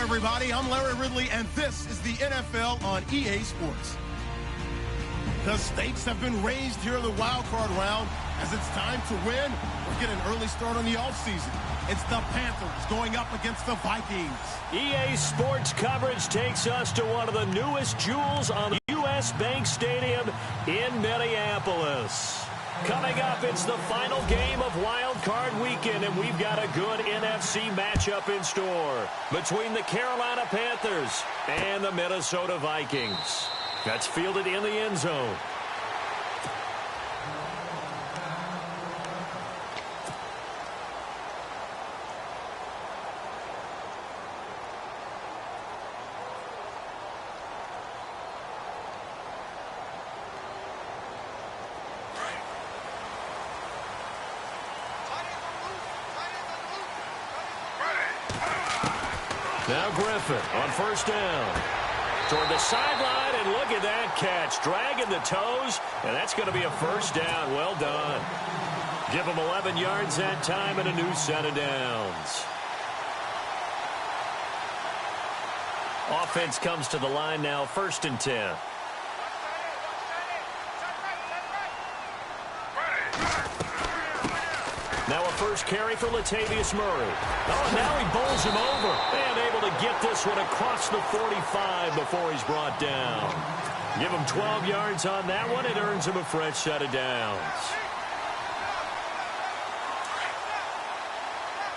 everybody. I'm Larry Ridley, and this is the NFL on EA Sports. The stakes have been raised here in the wild card round as it's time to win or get an early start on the offseason. It's the Panthers going up against the Vikings. EA Sports coverage takes us to one of the newest jewels on the U.S. Bank Stadium in Minneapolis. Coming up, it's the final game of Wild Card Weekend, and we've got a good NFC matchup in store between the Carolina Panthers and the Minnesota Vikings. That's fielded in the end zone. Now Griffin on first down. Toward the sideline, and look at that catch. Dragging the toes, and that's going to be a first down. Well done. Give him 11 yards that time and a new set of downs. Offense comes to the line now, 1st and 10. Now a first carry for Latavius Murray. Oh, and now he bowls him over. And able to get this one across the 45 before he's brought down. Give him 12 yards on that one. It earns him a fresh set of downs.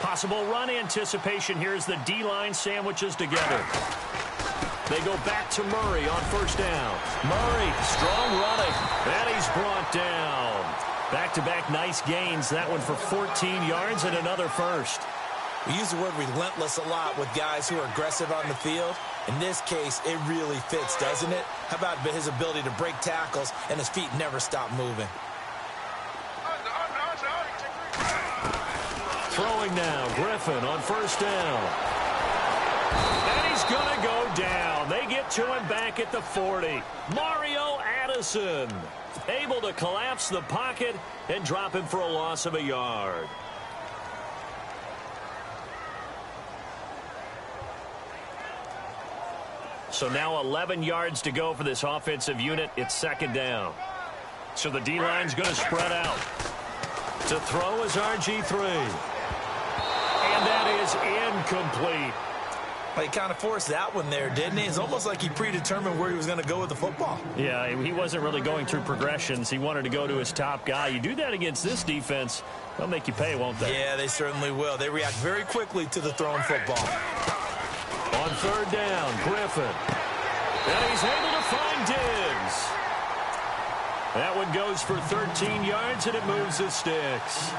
Possible run anticipation here as the D-line sandwiches together. They go back to Murray on first down. Murray, strong running. And he's brought down. Back-to-back nice gains. That one for 14 yards and another first. We use the word relentless a lot with guys who are aggressive on the field. In this case, it really fits, doesn't it? How about his ability to break tackles and his feet never stop moving? Throwing now, Griffin on first down. And he's going to go down. They get to him back at the 40. Mario Addison able to collapse the pocket and drop him for a loss of a yard. So now 11 yards to go for this offensive unit. It's 2nd down. So the D-line's going to spread out. To throw is RG3. And that is incomplete. Well, he kind of forced that one there, didn't he? It's almost like he predetermined where he was going to go with the football. Yeah, he wasn't really going through progressions. He wanted to go to his top guy. You do that against this defense, they'll make you pay, won't they? Yeah, they certainly will. They react very quickly to the thrown football. On 3rd down, Griffin. And he's able to find Diggs. That one goes for 13 yards, and it moves the sticks.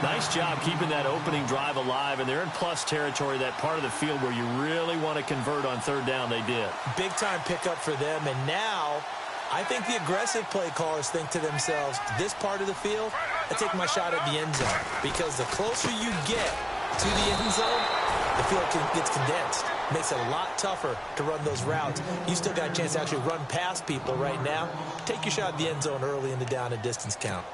Nice job keeping that opening drive alive, and they're in plus territory, that part of the field where you really want to convert on 3rd down. They did. Big-time pickup for them, and now I think the aggressive play callers think to themselves, this part of the field, I take my shot at the end zone, because the closer you get to the end zone, the field gets condensed. Makes it a lot tougher to run those routes. You still got a chance to actually run past people right now. Take your shot at the end zone early in the down and distance count.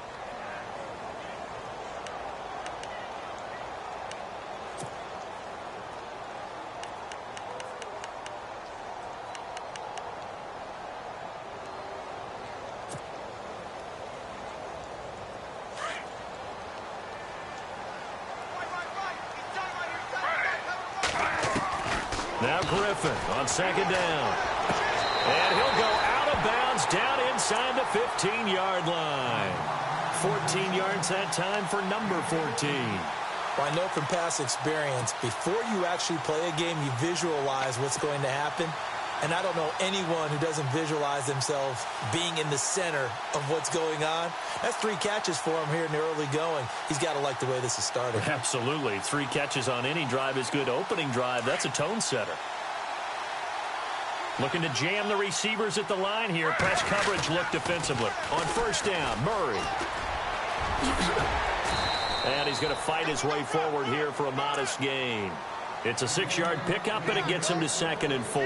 Now Griffin on 2nd down. And he'll go out of bounds down inside the 15-yard line. 14 yards that time for number 14. Well, I know from past experience, before you actually play a game, you visualize what's going to happen. And I don't know anyone who doesn't visualize themselves being in the center of what's going on. That's 3 catches for him here in the early going. He's got to like the way this is started. Absolutely. 3 catches on any drive is good. Opening drive, that's a tone setter. Looking to jam the receivers at the line here. Press coverage look defensively. On 1st down, Murray. And he's going to fight his way forward here for a modest gain. It's a 6-yard pickup, and it gets him to 2nd and 4.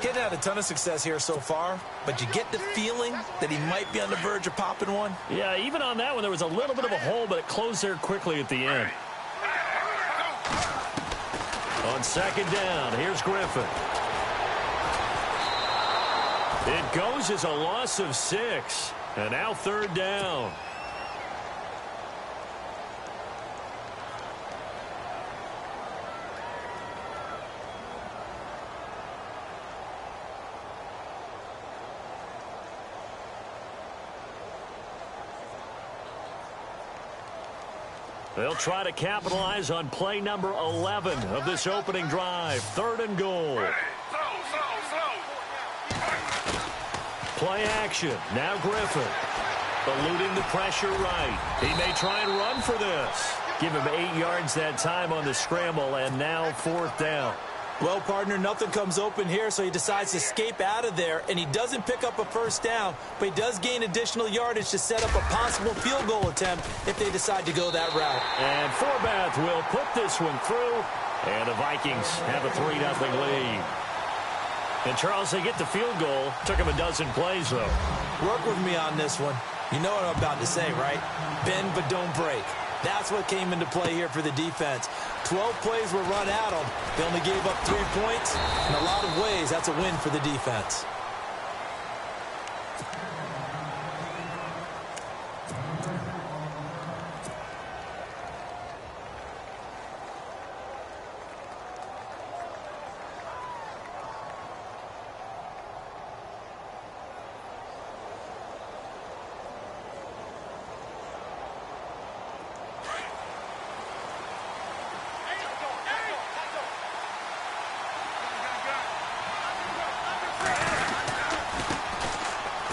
Getting had a ton of success here so far, but you get the feeling that he might be on the verge of popping one. Yeah, even on that one, there was a little bit of a hole, but it closed there quickly at the end. On second down, here's Griffin. It goes as a loss of 6. And now third down. They'll try to capitalize on play number 11 of this opening drive. Third and goal. Play action. Now Griffin. Eluding the pressure right. He may try and run for this. Give him 8 yards that time on the scramble, and now fourth down. Well, partner, nothing comes open here, so he decides to escape out of there, and he doesn't pick up a first down, but he does gain additional yardage to set up a possible field goal attempt if they decide to go that route. And Forbath will put this one through, and the Vikings have a 3-0 lead. And, Charles, they get the field goal. Took him a dozen plays, though. Work with me on this one. You know what I'm about to say, right? Bend but don't break. That's what came into play here for the defense. 12 plays were run at them. They only gave up 3 points. In a lot of ways, that's a win for the defense.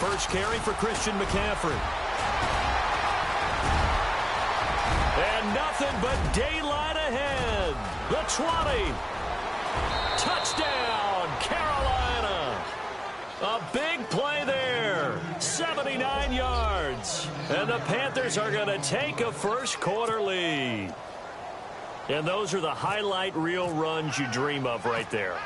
First carry for Christian McCaffrey. And nothing but daylight ahead. The 20. Touchdown, Carolina. A big play there. 79 yards. And the Panthers are going to take a first quarter lead. And those are the highlight reel runs you dream of right there.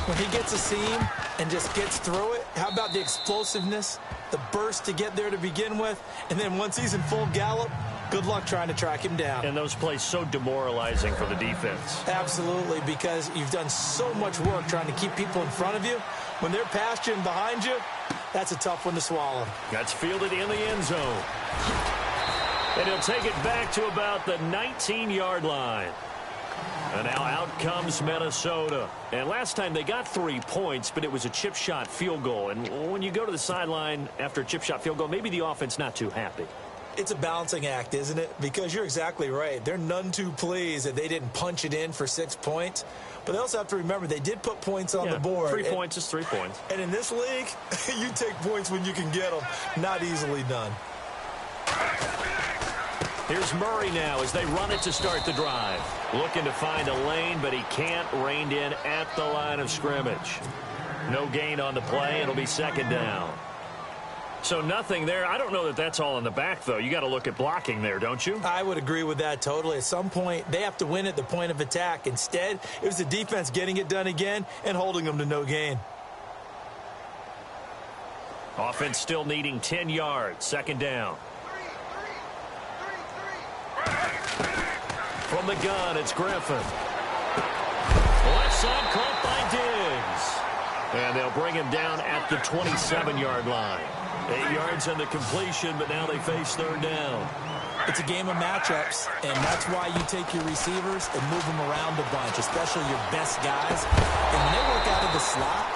When he gets a seam and just gets through it, how about the explosiveness, the burst to get there to begin with, and then once he's in full gallop, good luck trying to track him down. And those plays so demoralizing for the defense. Absolutely, because you've done so much work trying to keep people in front of you. When they're past you and behind you, that's a tough one to swallow. That's fielded in the end zone. And he'll take it back to about the 19-yard line. And now out comes Minnesota. And last time they got 3 points, but it was a chip shot field goal. And when you go to the sideline after a chip shot field goal, maybe the offense not too happy. It's a balancing act, isn't it? Because you're exactly right. They're none too pleased that they didn't punch it in for 6 points. But they also have to remember they did put points on the board. 3 points is 3 points. And in this league, you take points when you can get them. Not easily done. Here's Murray now as they run it to start the drive. Looking to find a lane, but he can't. Reined in at the line of scrimmage. No gain on the play. It'll be second down. So nothing there. I don't know that that's all in the back, though. You got to look at blocking there, don't you? I would agree with that totally. At some point, they have to win at the point of attack. Instead, it was the defense getting it done again and holding them to no gain. Offense still needing 10 yards. Second down. From the gun, it's Griffin. Left side caught by Diggs. And they'll bring him down at the 27-yard line. 8 yards on the completion, but now they face third down. It's a game of matchups, and that's why you take your receivers and move them around a bunch, especially your best guys. And when they work out of the slot,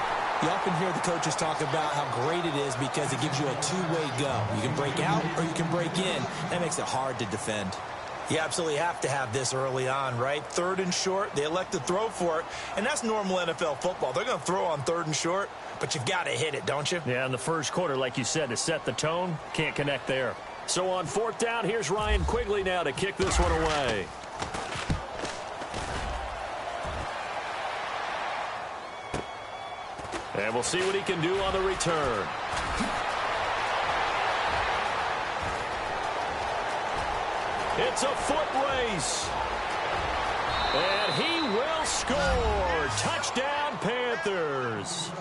you often hear the coaches talk about how great it is because it gives you a two-way go. You can break out or you can break in. That makes it hard to defend. You absolutely have to have this early on, right? Third and short, they elect to throw for it, and that's normal NFL football. They're going to throw on third and short, but you've got to hit it, don't you? Yeah, in the first quarter, like you said, to set the tone, can't connect there. So on fourth down, here's Ryan Quigley now to kick this one away. And we'll see what he can do on the return. It's a foot race. And he will score. Touchdown, Panthers.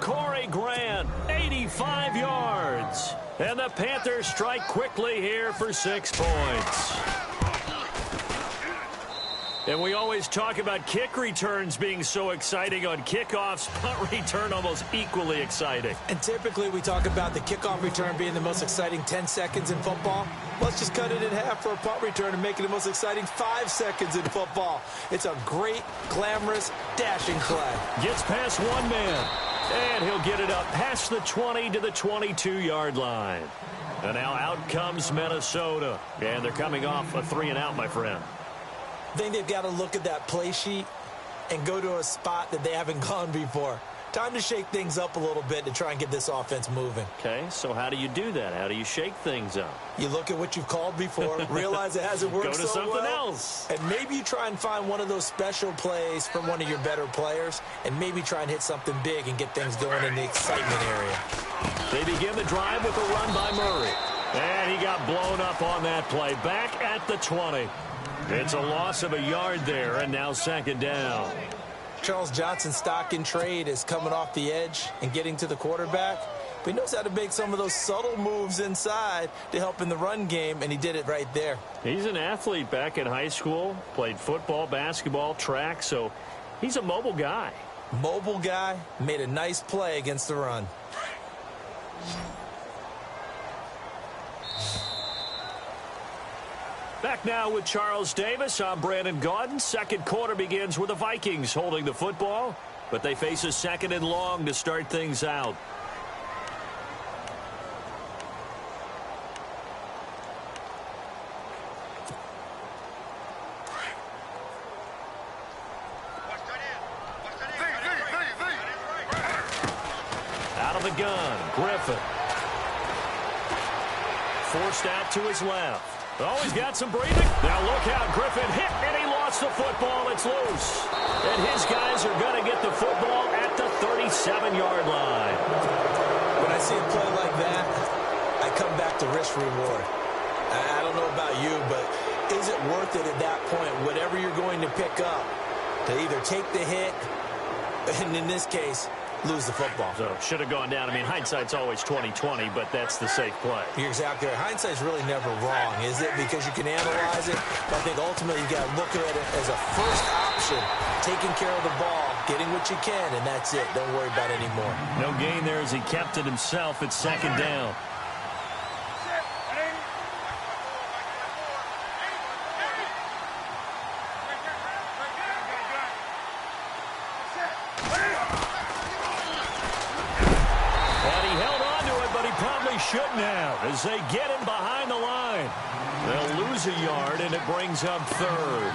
Corey Grant, 85 yards. And the Panthers strike quickly here for 6 points. And we always talk about kick returns being so exciting on kickoffs, punt return almost equally exciting. And typically we talk about the kickoff return being the most exciting 10 seconds in football. Let's just cut it in half for a punt return and make it the most exciting 5 seconds in football. It's a great, glamorous, dashing play. Gets past one man, and he'll get it up past the 20 to the 22-yard line. And now out comes Minnesota, and they're coming off a 3-and-out, my friend. I think they've got to look at that play sheet and go to a spot that they haven't gone before. Time to shake things up a little bit to try and get this offense moving. Okay, so how do you do that? How do you shake things up? You look at what you've called before, realize it hasn't worked so well. Go to something else. And maybe you try and find one of those special plays from one of your better players, and maybe try and hit something big and get things going in the excitement area. They begin the drive with a run by Murray. And he got blown up on that play. Back at the 20. It's a loss of a yard there, and now second down. Charles Johnson's stock in trade is coming off the edge and getting to the quarterback. But he knows how to make some of those subtle moves inside to help in the run game, and he did it right there. He's an athlete back in high school, played football, basketball, track, so he's a mobile guy. Mobile guy, made a nice play against the run. Back now with Charles Davis. I'm Brandon Gaudin. Second quarter begins with the Vikings holding the football, but they face a second and long to start things out. Out of the gun, Griffin. Forced out to his left. Oh, he's got some breathing. Now look out. Griffin hit, and he lost the football. It's loose. And his guys are going to get the football at the 37-yard line. When I see a play like that, I come back to risk-reward. I don't know about you, but is it worth it at that point, whatever you're going to pick up, to either take the hit, and in this case, lose the football? So should have gone down. I mean, hindsight's always 20/20, but that's the safe play. You're exactly right. Hindsight's really never wrong, is it? Because you can analyze it. But I think ultimately you got to look at it as a first option, taking care of the ball, getting what you can, and that's it. Don't worry about it anymore. No gain there as he kept it himself. It's second down. Shouldn't have, as they get him behind the line. They'll lose a yard, and it brings up third.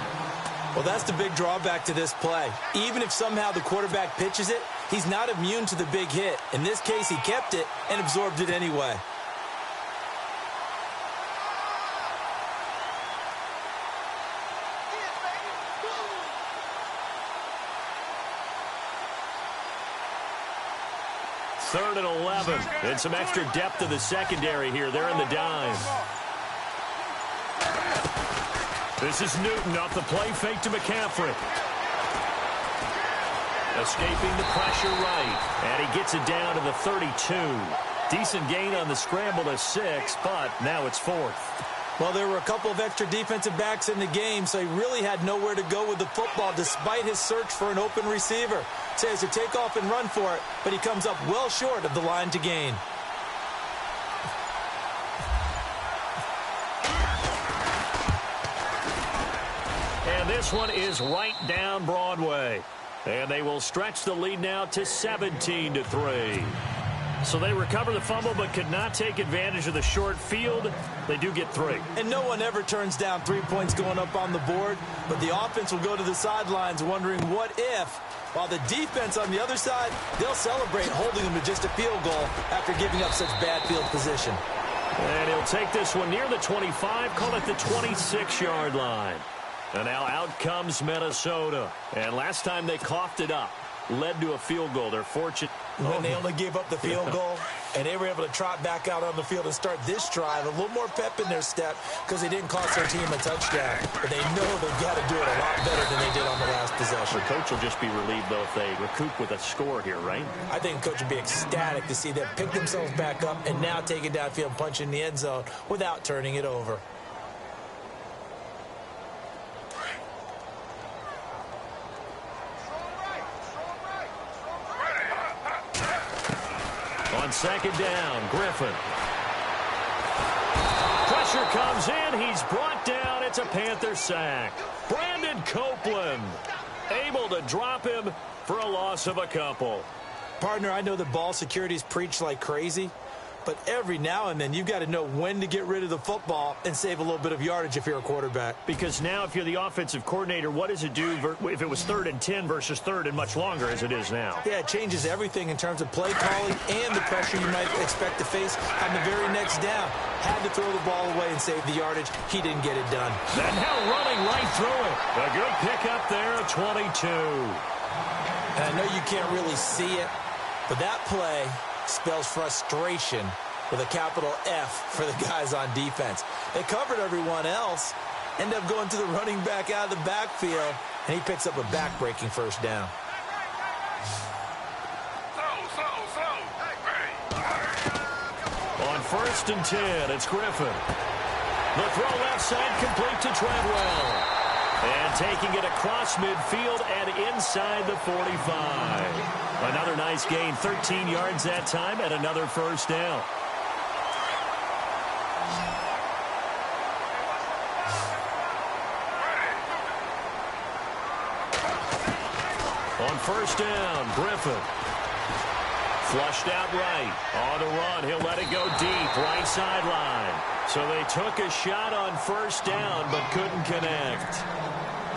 Well, that's the big drawback to this play. Even if somehow the quarterback pitches it, he's not immune to the big hit. In this case, he kept it and absorbed it anyway. Third and 11. And some extra depth to the secondary here. They're in the dime. This is Newton off the play fake to McCaffrey. Escaping the pressure right. And he gets it down to the 32. Decent gain on the scramble to 6, but now it's fourth. Well, there were a couple of extra defensive backs in the game, so he really had nowhere to go with the football despite his search for an open receiver. So he has to take off and run for it, but he comes up well short of the line to gain. And this one is right down Broadway. And they will stretch the lead now to 17-3. So they recover the fumble but could not take advantage of the short field. They do get 3. And no one ever turns down 3 points going up on the board, but the offense will go to the sidelines wondering what if, while the defense on the other side, they'll celebrate holding them to just a field goal after giving up such bad field position. And he'll take this one near the 25, call it the 26-yard line. And now out comes Minnesota. And last time they coughed it up, led to a field goal. They're fortunate. When they only gave up the field goal, and they were able to trot back out on the field and start this drive, a little more pep in their step because they didn't cost their team a touchdown. But they know they've got to do it a lot better than they did on the last possession. The coach will just be relieved, though, if they recoup with a score here, right? I think the coach would be ecstatic to see them pick themselves back up and now take it downfield and punch in the end zone without turning it over. On second down, Griffin. Pressure comes in. He's brought down. It's a Panther sack. Brandon Copeland able to drop him for a loss of a couple. Partner, I know that ball security is preached like crazy, but every now and then you've got to know when to get rid of the football and save a little bit of yardage if you're a quarterback. Because now if you're the offensive coordinator, what does it do if it was 3rd and 10 versus 3rd and much longer as it is now? Yeah, it changes everything in terms of play calling and the pressure you might expect to face on the very next down. Had to throw the ball away and save the yardage. He didn't get it done. And now running right through it. A good pickup there at 22. And I know you can't really see it, but that play spells frustration with a capital F for the guys on defense. They covered everyone else, end up going to the running back out of the backfield, and he picks up a back-breaking first down. On 1st and 10, it's Griffin. The throw left side complete to Treadwell. And taking it across midfield and inside the 45. Another nice gain, 13 yards that time, and another first down. On 1st down, Griffin. Flushed out right. On the run, he'll let it go deep, right sideline. So they took a shot on 1st down, but couldn't connect.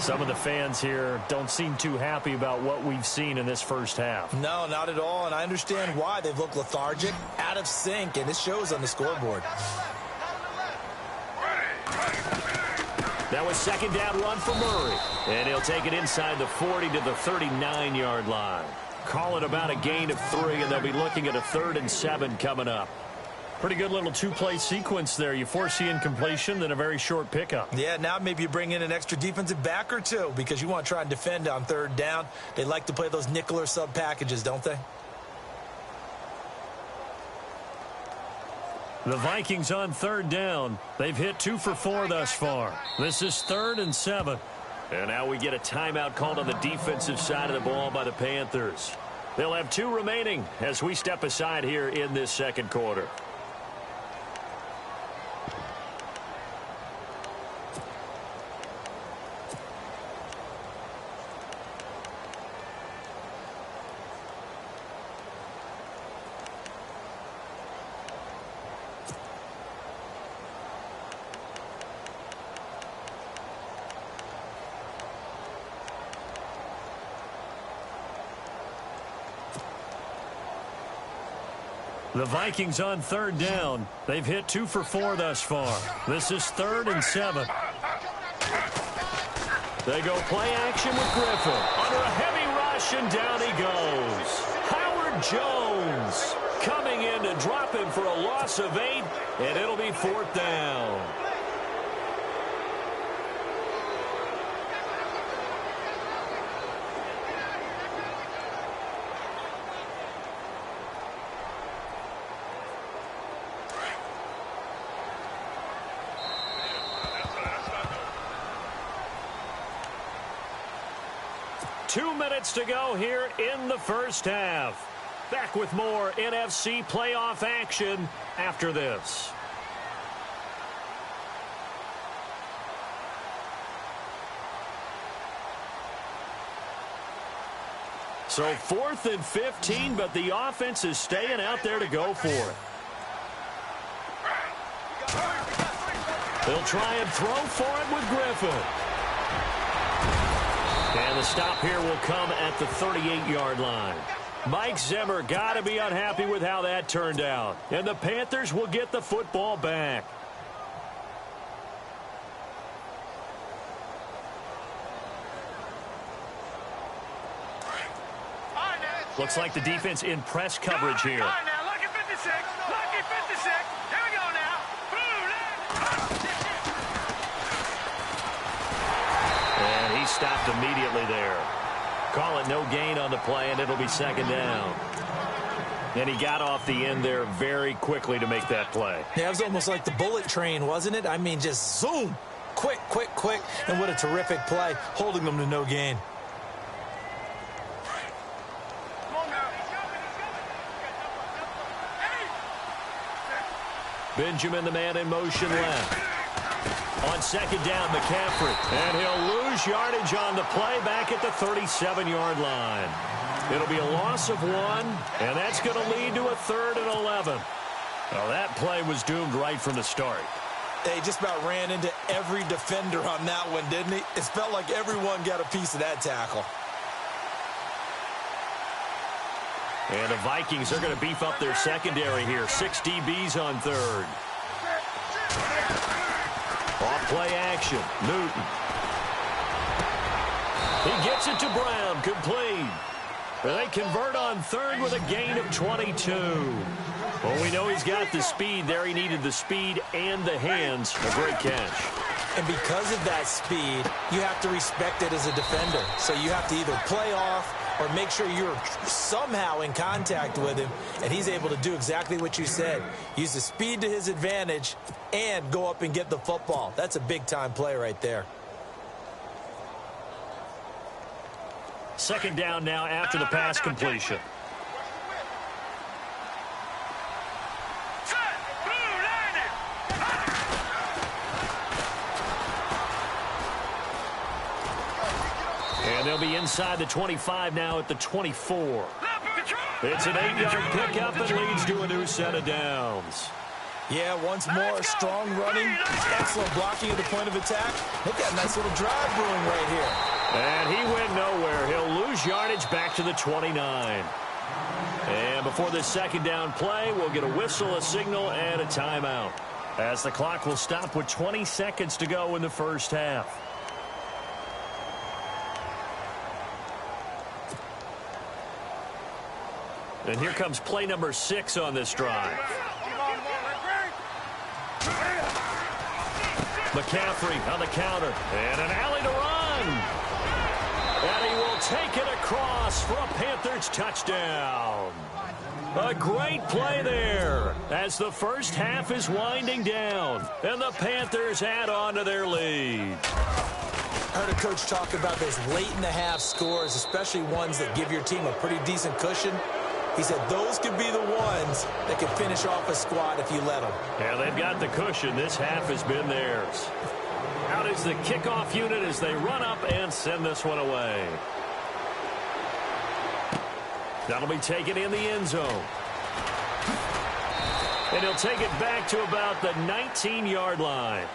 Some of the fans here don't seem too happy about what we've seen in this first half. No, not at all, and I understand why. They've looked lethargic, out of sync, and it shows on the scoreboard. That was 2nd down run for Murray. And he'll take it inside the 40 to the 39-yard line. Call it about a gain of 3, and they'll be looking at a 3rd and 7 coming up. Pretty good little 2-play sequence there. You force the incompletion, then a very short pickup. Yeah, now maybe you bring in an extra defensive back or two because you want to try and defend on 3rd down. They like to play those nickel or sub packages, don't they? The Vikings on 3rd down. They've hit 2 for 4 thus far. This is 3rd and 7. And now we get a timeout called on the defensive side of the ball by the Panthers. They'll have 2 remaining as we step aside here in this second quarter. The Vikings on 3rd down. They've hit 2 for 4 thus far. This is 3rd and 7. They go play action with Griffin. Under a heavy rush, and down he goes. Howard Jones coming in to drop him for a loss of 8, and it'll be 4th down. Two minutes to go here in the first half. Back with more NFC playoff action after this. So 4th and 15, but the offense is staying out there to go for it. They'll try and throw for it with Griffin. And the stop here will come at the 38-yard line. Mike Zimmer got to be unhappy with how that turned out. And the Panthers will get the football back. Looks like the defense in press coverage here. All right, now, lucky 56. Lucky 56. Here we go now. And he stopped immediately there. Call it no gain on the play, and it'll be 2nd down. And he got off the end there very quickly to make that play. Yeah, it was almost like the bullet train, wasn't it? I mean, just zoom. Quick, quick, quick. And what a terrific play, holding them to no gain. Benjamin, the man in motion left. On second down, McCaffrey. And he'll lose yardage on the play back at the 37-yard line. It'll be a loss of 1, and that's going to lead to a 3rd and 11. Well, that play was doomed right from the start. They just about ran into every defender on that one, didn't he? It felt like everyone got a piece of that tackle. And the Vikings are going to beef up their secondary here. 6 DBs on 3rd. Off play action. Newton. He gets it to Brown. Complete. They convert on 3rd with a gain of 22. Well, we know he's got the speed there. He needed the speed and the hands. A great catch. And because of that speed, you have to respect it as a defender. So you have to either play off or make sure you're somehow in contact with him, and he's able to do exactly what you said. Use the speed to his advantage and go up and get the football. That's a big-time play right there. Second down now after the pass completion. And they'll be inside the 25 now at the 24. It's an 8-yard pickup and leads to a new set of downs. Yeah, once more, strong running, excellent blocking at the point of attack. They've got a nice little drive brewing right here. And he went nowhere. He'll lose yardage back to the 29. And before this second down play, we'll get a whistle, a signal, and a timeout, as the clock will stop with 20 seconds to go in the first half. And here comes play number 6 on this drive. McCaffrey on the counter. And an alley to run. And he will take it across for a Panthers touchdown. A great play there as the first half is winding down. And the Panthers add on to their lead. I heard a coach talk about those late-in-the-half scores, especially ones that give your team a pretty decent cushion. He said those could be the ones that can finish off a squad if you let them. Yeah, they've got the cushion. This half has been theirs. Out is the kickoff unit as they run up and send this one away. That'll be taken in the end zone. And he'll take it back to about the 19-yard line.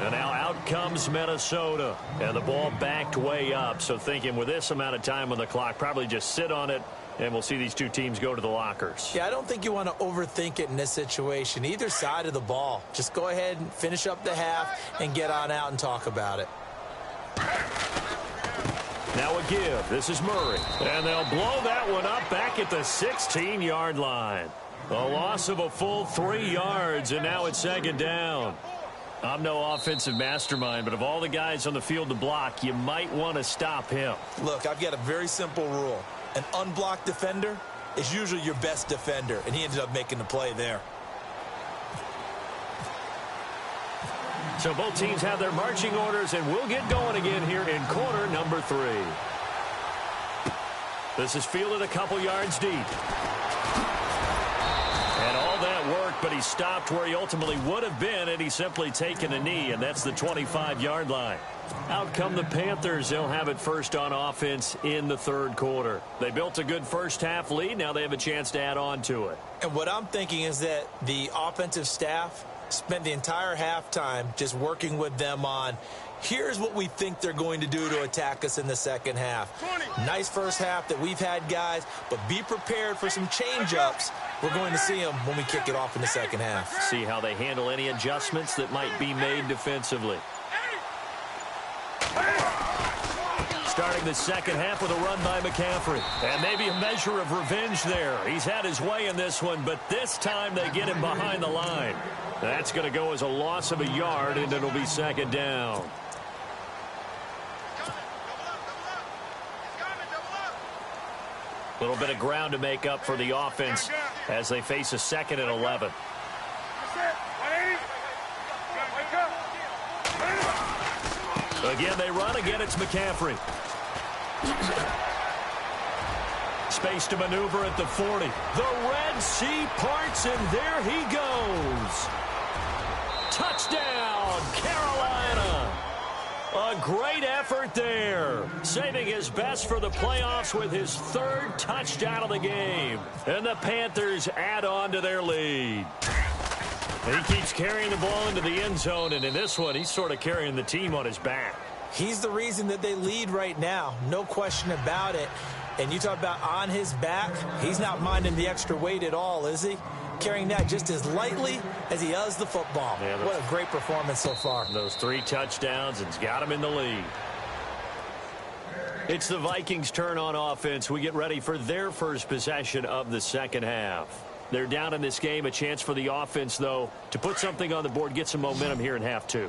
And now out comes Minnesota. And the ball backed way up. So thinking with this amount of time on the clock, probably just sit on it. And we'll see these two teams go to the lockers. Yeah, I don't think you want to overthink it in this situation. Either side of the ball. Just go ahead and finish up the half and get on out and talk about it. Now a give. This is Murray. And they'll blow that one up back at the 16-yard line. A loss of a full 3 yards, and now it's second down. I'm no offensive mastermind, but of all the guys on the field to block, you might want to stop him. Look, I've got a very simple rule. An unblocked defender is usually your best defender, and he ended up making the play there. So both teams have their marching orders, and we'll get going again here in quarter number 3. This is fielded a couple yards deep. And all that work, but he stopped where he ultimately would have been, and he's simply taken a knee, and that's the 25-yard line. Out come the Panthers. They'll have it first on offense in the third quarter. They built a good first-half lead. Now they have a chance to add on to it. And what I'm thinking is that the offensive staff spent the entire halftime just working with them on, here's what we think they're going to do to attack us in the second half. Nice first half that we've had, guys, but be prepared for some change-ups. We're going to see them when we kick it off in the second half. See how they handle any adjustments that might be made defensively. Starting the second half with a run by McCaffrey. And maybe a measure of revenge there. He's had his way in this one, but this time they get him behind the line. That's going to go as a loss of a yard, and it'll be second down. A little bit of ground to make up for the offense as they face a second and 11. Again, they run. Again, it's McCaffrey. space to maneuver at the 40. The Red Sea parts, and there he goes. Touchdown, Carolina. A great effort there, saving his best for the playoffs with his third touchdown of the game. And the Panthers add on to their lead. He keeps carrying the ball into the end zone, and in this one, he's sort of carrying the team on his back. He's the reason that they lead right now, no question about it. And you talk about on his back, he's not minding the extra weight at all, is he? Carrying that just as lightly as he does the football. Yeah, what a great performance so far. Those 3 touchdowns, and it's got him in the lead. It's the Vikings' turn on offense. We get ready for their first possession of the second half. They're down in this game. A chance for the offense, though, to put something on the board, get some momentum here in half 2.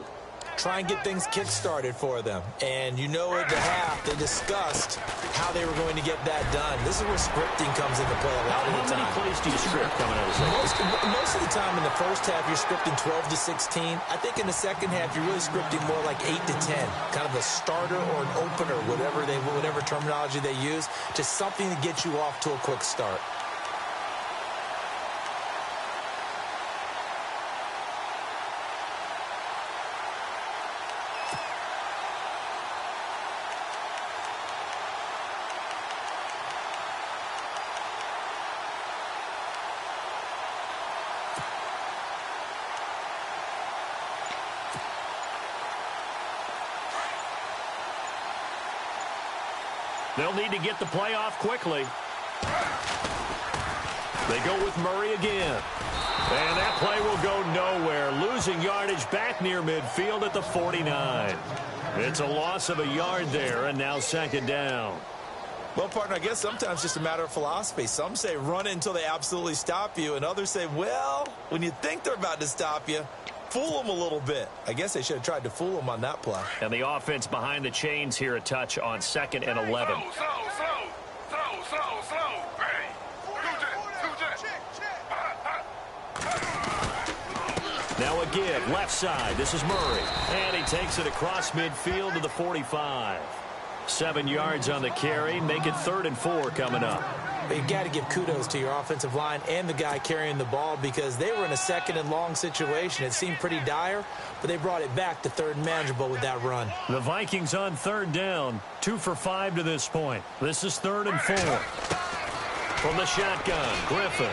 Try and get things kick-started for them. And you know at the half, they discussed how they were going to get that done. This is where scripting comes into play a lot of the time. How many plays do you script coming out of the second? Most of the time in the first half, you're scripting 12 to 16. I think in the second half, you're really scripting more like 8 to 10. Kind of a starter or an opener, whatever terminology they use. Just something to get you off to a quick start. They'll need to get the play off quickly. They go with Murray again. And that play will go nowhere. Losing yardage back near midfield at the 49. It's a loss of a yard there, and now second down. Well, partner, I guess sometimes just a matter of philosophy. Some say run it until they absolutely stop you, and others say, well, when you think they're about to stop you, fool them a little bit. I guess they should have tried to fool them on that play. And the offense behind the chains here, a touch on 2nd and 11. Now a give, left side. This is Murray. And he takes it across midfield to the 45. 7 yards on the carry. Make it 3rd and 4 coming up. But you've got to give kudos to your offensive line and the guy carrying the ball because they were in a 2nd and long situation. It seemed pretty dire, but they brought it back to 3rd and manageable with that run. The Vikings on 3rd down. 2 for 5 to this point. This is 3rd and 4. From the shotgun, Griffin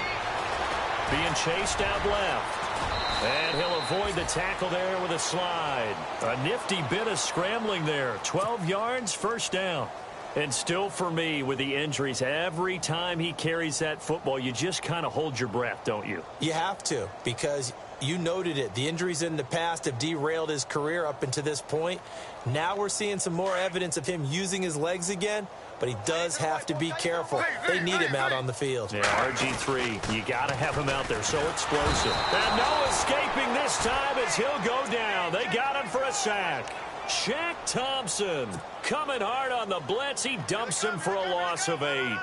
being chased out left. And he'll avoid the tackle there with a slide. A nifty bit of scrambling there. 12 yards, first down. And still for me, with the injuries, every time he carries that football, you just kind of hold your breath, don't you? You have to, because you noted it. The injuries in the past have derailed his career up until this point. Now we're seeing some more evidence of him using his legs again, but he does have to be careful. They need him out on the field. Yeah, RG3, you got to have him out there, so explosive. And no escaping this time as he'll go down. They got him for a sack. Shaq Thompson coming hard on the blitz. He dumps him for a loss of 8.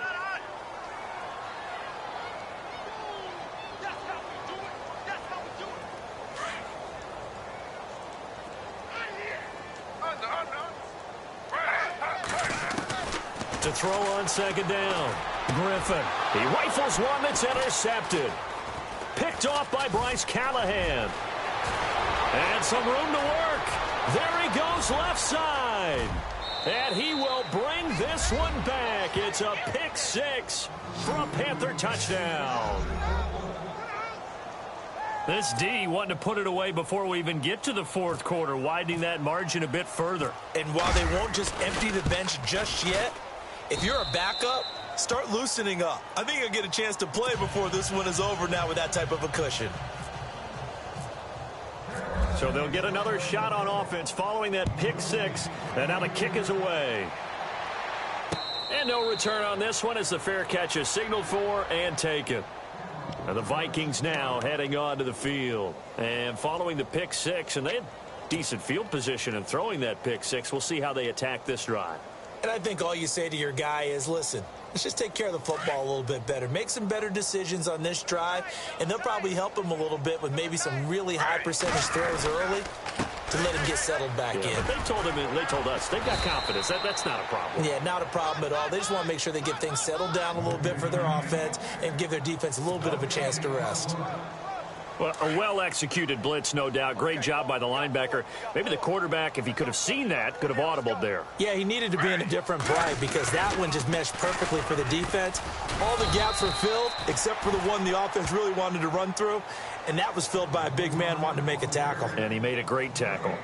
To throw on 2nd down. Griffin. He rifles one that's intercepted. Picked off by Bryce Callahan. And some room to work. There he goes left side. And he will bring this one back. It's a pick 6 for a Panther touchdown. This D wanting to put it away before we even get to the 4th quarter, widening that margin a bit further. And while they won't just empty the bench just yet, if you're a backup, start loosening up. I think you'll get a chance to play before this one is over now with that type of a cushion. So they'll get another shot on offense following that pick 6. And now the kick is away. And no return on this one as the fair catch is signaled for and taken. And the Vikings now heading on to the field. And following the pick 6, and they had decent field position in throwing that pick 6. We'll see how they attack this drive. And I think all you say to your guy is, listen, let's just take care of the football a little bit better. Make some better decisions on this drive, and they'll probably help him a little bit with maybe some really high percentage throws early to let him get settled back in. But they told us they've got confidence. That's not a problem. Yeah, not a problem at all. They just want to make sure they get things settled down a little bit for their offense and give their defense a little bit of a chance to rest. Well, a well-executed blitz, no doubt. Great job by the linebacker. Maybe the quarterback, if he could have seen that, could have audibled there. Yeah, he needed to be in a different play because that one just meshed perfectly for the defense. All the gaps were filled except for the one the offense really wanted to run through, and that was filled by a big man wanting to make a tackle. And he made a great tackle.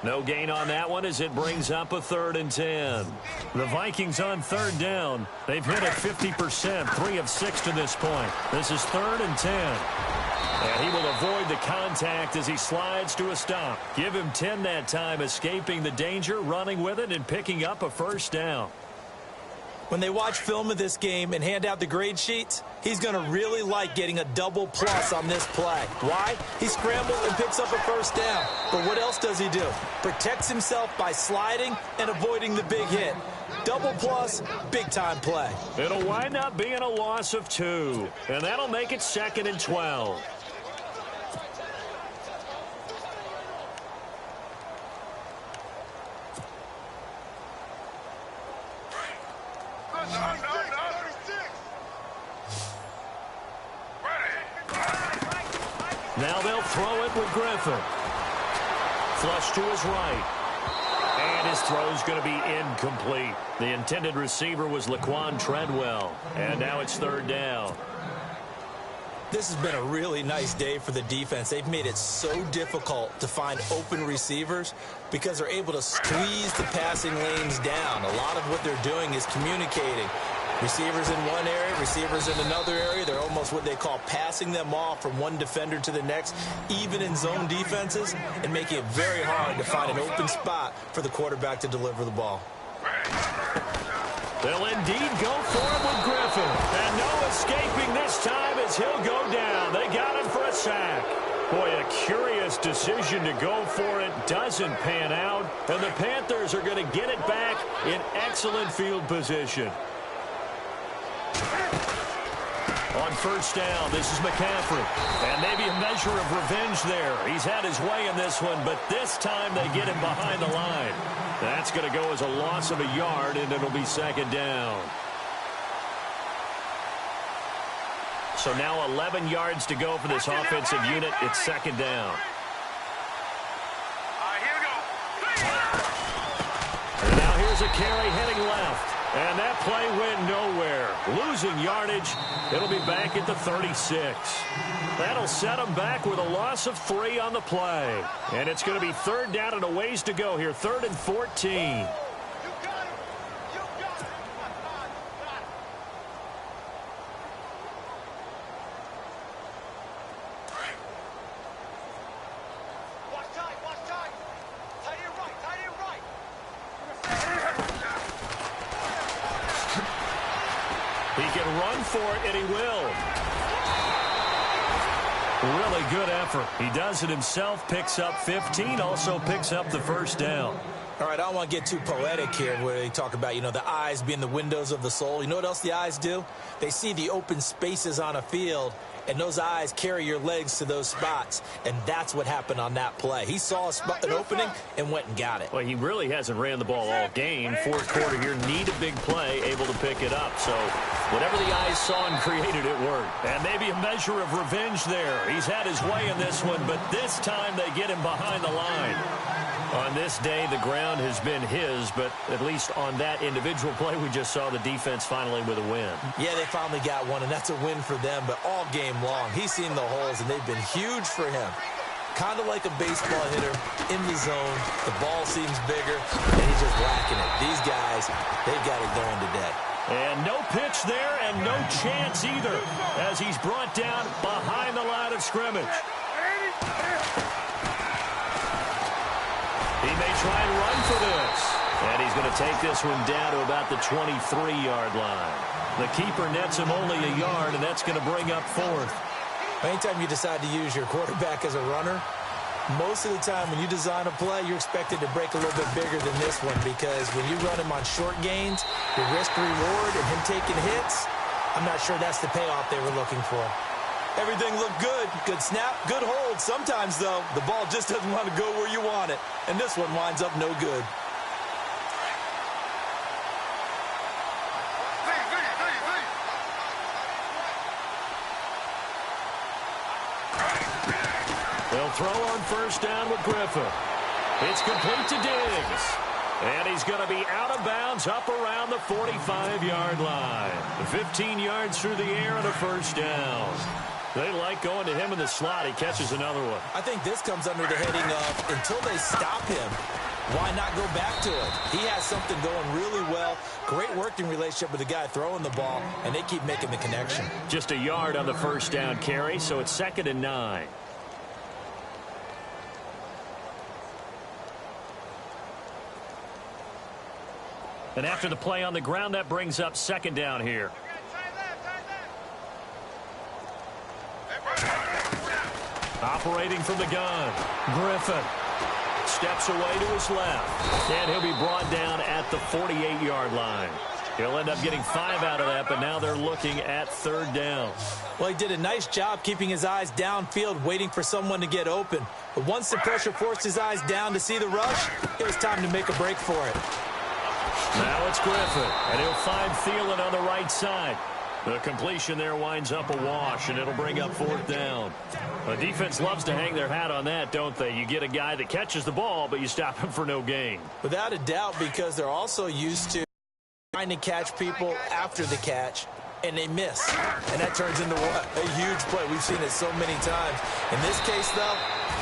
No gain on that one as it brings up a 3rd and 10. The Vikings on 3rd down. They've hit it 50%, 3 of 6 to this point. This is 3rd and 10. And he will avoid the contact as he slides to a stop. Give him 10 that time, escaping the danger, running with it, and picking up a 1st down. When they watch film of this game and hand out the grade sheets, he's going to really like getting a double plus on this play. Why? He scrambles and picks up a 1st down. But what else does he do? Protects himself by sliding and avoiding the big hit. Double plus, big-time play. It'll wind up being a loss of 2, and that'll make it 2nd and 12. Now they'll throw it with Griffin. Flush to his right. And his throw's going to be incomplete. The intended receiver was Laquan Treadwell. And now it's 3rd down. This has been a really nice day for the defense. They've made it so difficult to find open receivers because they're able to squeeze the passing lanes down. A lot of what they're doing is communicating. Receivers in one area, receivers in another area. They're almost what they call passing them off from one defender to the next, even in zone defenses, and making it very hard to find an open spot for the quarterback to deliver the ball. They'll indeed go for it with Griffin. And no escaping this time as he'll go down. They got him for a sack. Boy, a curious decision to go for it. Doesn't pan out. And the Panthers are going to get it back in excellent field position. On 1st down, this is McCaffrey. And maybe a measure of revenge there. He's had his way in this one, but this time they get him behind the line. That's going to go as a loss of a yard, and it'll be 2nd down. So now 11 yards to go for this offensive unit. It's 2nd down. Here we go. And now here's a carry heading left. And that play went nowhere. Losing yardage. It'll be back at the 36. That'll set them back with a loss of 3 on the play. And it's going to be 3rd down and a ways to go here. 3rd and 14. He can run for it, and he will. Really good effort. He does it himself, picks up 15, also picks up the 1st down. All right, I don't want to get too poetic here where they talk about, the eyes being the windows of the soul. You know what else the eyes do? They see the open spaces on a field, and those eyes carry your legs to those spots, and that's what happened on that play. He saw an opening and went and got it. Well, he really hasn't ran the ball all game. 4th quarter here, need a big play, able to pick it up. So whatever the eyes saw and created, it worked. And maybe a measure of revenge there. He's had his way in this one, but this time they get him behind the line. On this day, the ground has been his, but at least on that individual play, we just saw the defense finally with a win. Yeah, they finally got one, and that's a win for them, but all game long, he's seen the holes, and they've been huge for him. Kind of like a baseball hitter in the zone. The ball seems bigger, and he's just whacking it. These guys, they've got it going today. And no pitch there, and no chance either, as he's brought down behind the line of scrimmage. He may try and run for this. And he's going to take this one down to about the 23-yard line. The keeper nets him only a yard, and that's going to bring up 4th. Anytime you decide to use your quarterback as a runner, most of the time when you design a play, you're expected to break a little bit bigger than this one because when you run him on short gains, your risk-reward and him taking hits, I'm not sure that's the payoff they were looking for. Everything looked good. Good snap, good hold. Sometimes, though, the ball just doesn't want to go where you want it. And this one winds up no good. They'll throw on first down with Griffin. It's complete to Diggs. And he's going to be out of bounds up around the 45-yard line. 15 yards through the air and a first down. They like going to him in the slot. He catches another one. I think this comes under the heading of until they stop him, why not go back to it? He has something going really well. Great working relationship with the guy throwing the ball, and they keep making the connection. Just a yard on the first down carry, so it's 2nd and 9. And after the play on the ground, that brings up 2nd down here. Operating from the gun, Griffin steps away to his left, and he'll be brought down at the 48-yard line. He'll end up getting 5 out of that, but now they're looking at 3rd down. Well, he did a nice job keeping his eyes downfield, waiting for someone to get open. But once the pressure forced his eyes down to see the rush, it was time to make a break for it. Now it's Griffin, and he'll find Thielen on the right side. The completion there winds up a wash, and it'll bring up 4th down. The defense loves to hang their hat on that, don't they? You get a guy that catches the ball, but you stop him for no gain. Without a doubt, because they're also used to trying to catch people after the catch, and they miss. And that turns into what? A huge play. We've seen it so many times. In this case, though,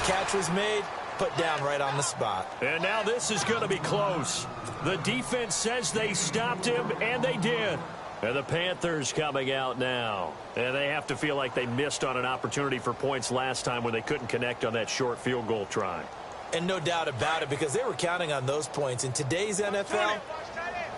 catch was made, put down right on the spot. And now this is going to be close. The defense says they stopped him, and they did. And the Panthers coming out now. And they have to feel like they missed on an opportunity for points last time when they couldn't connect on that short field goal try. And no doubt about it, because they were counting on those points. In today's NFL,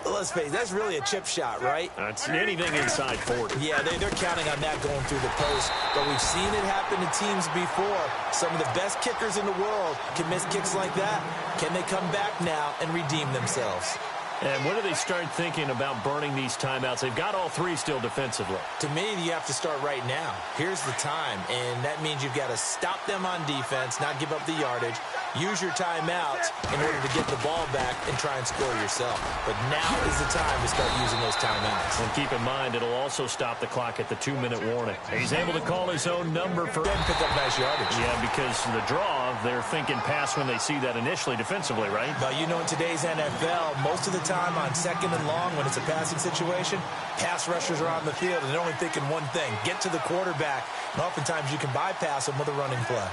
let's face it, that's really a chip shot, right? That's anything inside 40. Yeah, they're counting on that going through the post. But we've seen it happen to teams before. Some of the best kickers in the world can miss kicks like that. Can they come back now and redeem themselves? And when do they start thinking about burning these timeouts? They've got all 3 still defensively. To me, you have to start right now. Here's the time, and that means you've got to stop them on defense, not give up the yardage, use your timeouts in order to get the ball back and try and score yourself. But now is the time to start using those timeouts. And keep in mind, it'll also stop the clock at the 2-minute warning. He's able to call his own number for... Then pick up nice yardage. Yeah, because the draw, they're thinking pass when they see that initially defensively, right? But you know, in today's NFL, most of the time on 2nd and long, when it's a passing situation, pass rushers are on the field, and they're only thinking one thing, get to the quarterback. And oftentimes you can bypass them with a running play.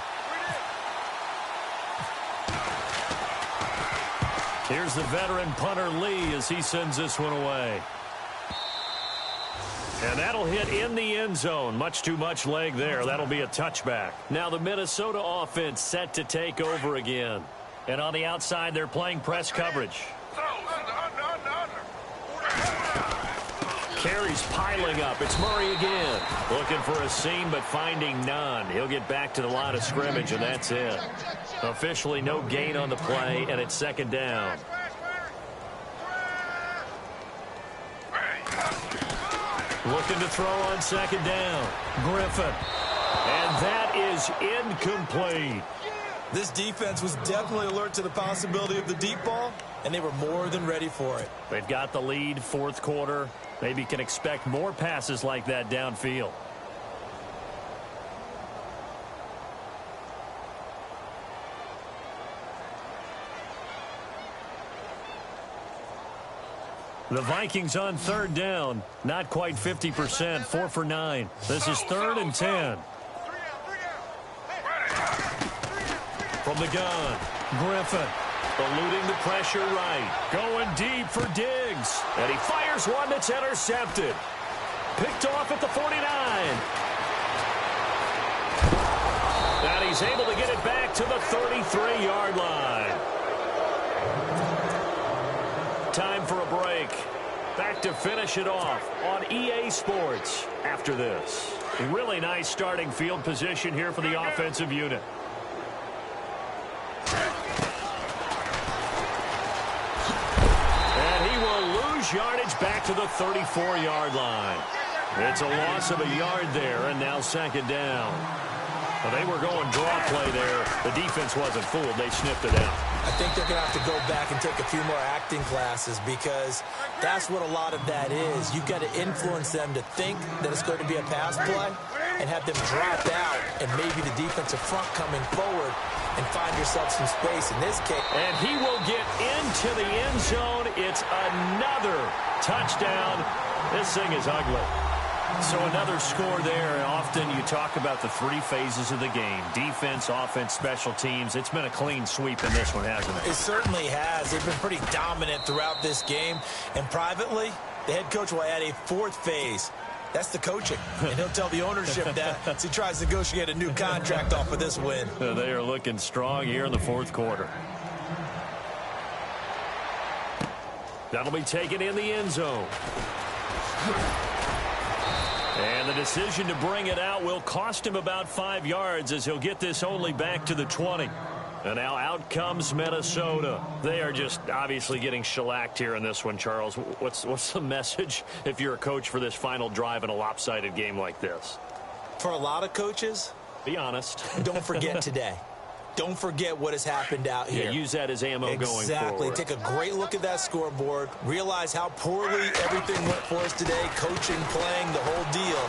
Here's the veteran punter Lee as he sends this one away. And that'll hit in the end zone. Much too much leg there. That'll be a touchback. Now the Minnesota offense set to take over again. And on the outside, they're playing press coverage. Carries piling up. It's Murray again. Looking for a seam, but finding none. He'll get back to the line of scrimmage, and that's it. Officially no gain on the play, and it's 2nd down. Looking to throw on 2nd down. Griffin. And that is incomplete. This defense was definitely alert to the possibility of the deep ball, and they were more than ready for it. They've got the lead, 4th quarter. Maybe can expect more passes like that downfield. The Vikings on 3rd down. Not quite 50%, 4 for 9. This is 3rd and 10. From the gun, Griffin. Eluding the pressure right. Going deep for Diggs. And he fires one that's intercepted. Picked off at the 49. And he's able to get it back to the 33-yard line. Time for a break. Back to finish it off on EA Sports after this. Really nice starting field position here for the offensive unit. And he will lose yardage back to the 34-yard line. It's a loss of a yard there, and now second down. Well, they were going draw play there. The defense wasn't fooled. They sniffed it out. I think they're going to have to go back and take a few more acting classes because that's what a lot of that is. You've got to influence them to think that it's going to be a pass play and have them drop out and maybe the defensive front coming forward and find yourself some space in this case. And he will get into the end zone. It's another touchdown. This thing is ugly. So another score there. Often you talk about the three phases of the game: defense, offense, special teams. It's been a clean sweep in this one, hasn't it? It certainly has. They've been pretty dominant throughout this game. And privately, the head coach will add a fourth phase. That's the coaching. And he'll tell the ownership that as he tries to negotiate a new contract off of this win. They are looking strong here in the fourth quarter. That'll be taken in the end zone. And the decision to bring it out will cost him about 5 yards as he'll get this only back to the 20. And now out comes Minnesota. They are just obviously getting shellacked here in this one, Charles. What's the message if you're a coach for this final drive in a lopsided game like this? For a lot of coaches, be honest. Don't forget today. Don't forget what has happened out here. Yeah, use that as ammo going forward. Exactly. Take a great look at that scoreboard. Realize how poorly everything went for us today. Coaching, playing, the whole deal.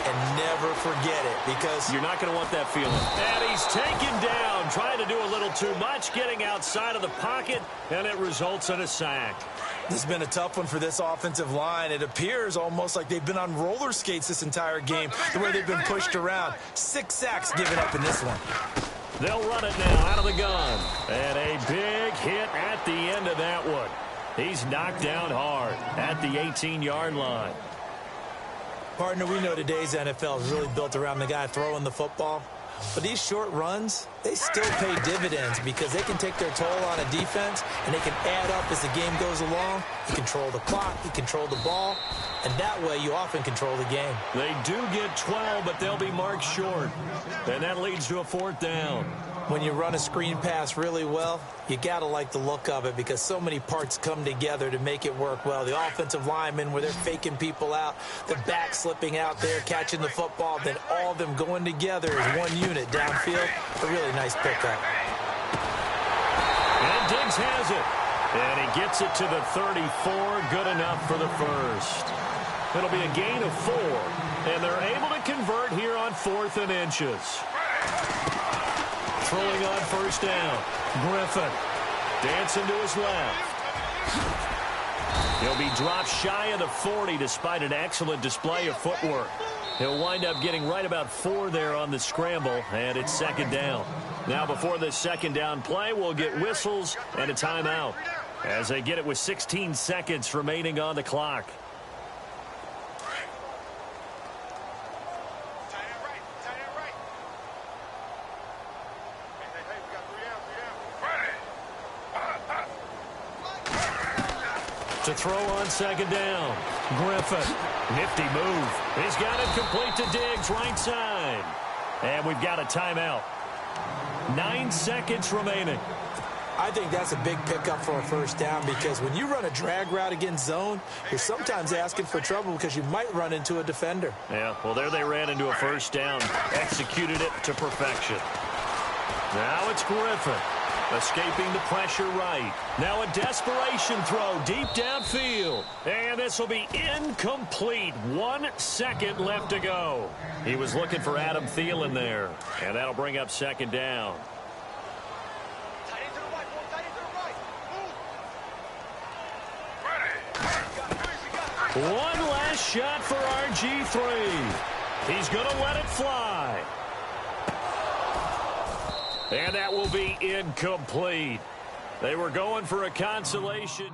And never forget it because you're not going to want that feeling. And he's taken down, trying to do a little too much, getting outside of the pocket, and it results in a sack. This has been a tough one for this offensive line. It appears almost like they've been on roller skates this entire game, the way they've been pushed around. 6 sacks given up in this one. They'll run it now out of the gun. And a big hit at the end of that one. He's knocked down hard at the 18-yard line. Partner, we know today's NFL is really built around the guy throwing the football. But these short runs, they still pay dividends because they can take their toll on a defense and they can add up as the game goes along. You control the clock, you control the ball, and that way you often control the game. They do get 12, but they'll be marked short. And that leads to a fourth down. When you run a screen pass really well, you got to like the look of it because so many parts come together to make it work well. The offensive linemen where they're faking people out, the back slipping out there, catching the football, then all of them going together as one unit downfield. A really nice pickup. And Diggs has it. And he gets it to the 34. Good enough for the first. It'll be a gain of 4. And they're able to convert here on 4th and inches. Throwing on first down. Griffin dancing to his left. He'll be dropped shy of the 40 despite an excellent display of footwork. He'll wind up getting right about 4 there on the scramble, and it's second down. Now before this second down play, we'll get whistles and a timeout as they get it with 16 seconds remaining on the clock. To throw on second down. Griffin. Nifty move. He's got it complete to Diggs, right side. And we've got a timeout. 9 seconds remaining. I think that's a big pickup for a first down because when you run a drag route against zone, you're sometimes asking for trouble because you might run into a defender. Yeah, well, there they ran into a first down. Executed it to perfection. Now it's Griffin. Escaping the pressure right. Now a desperation throw deep downfield. And this will be incomplete. 1 second left to go. He was looking for Adam Thielen there. And that'll bring up second down. One last shot for RG3. He's going to let it fly. And that will be incomplete. They were going for a consolation.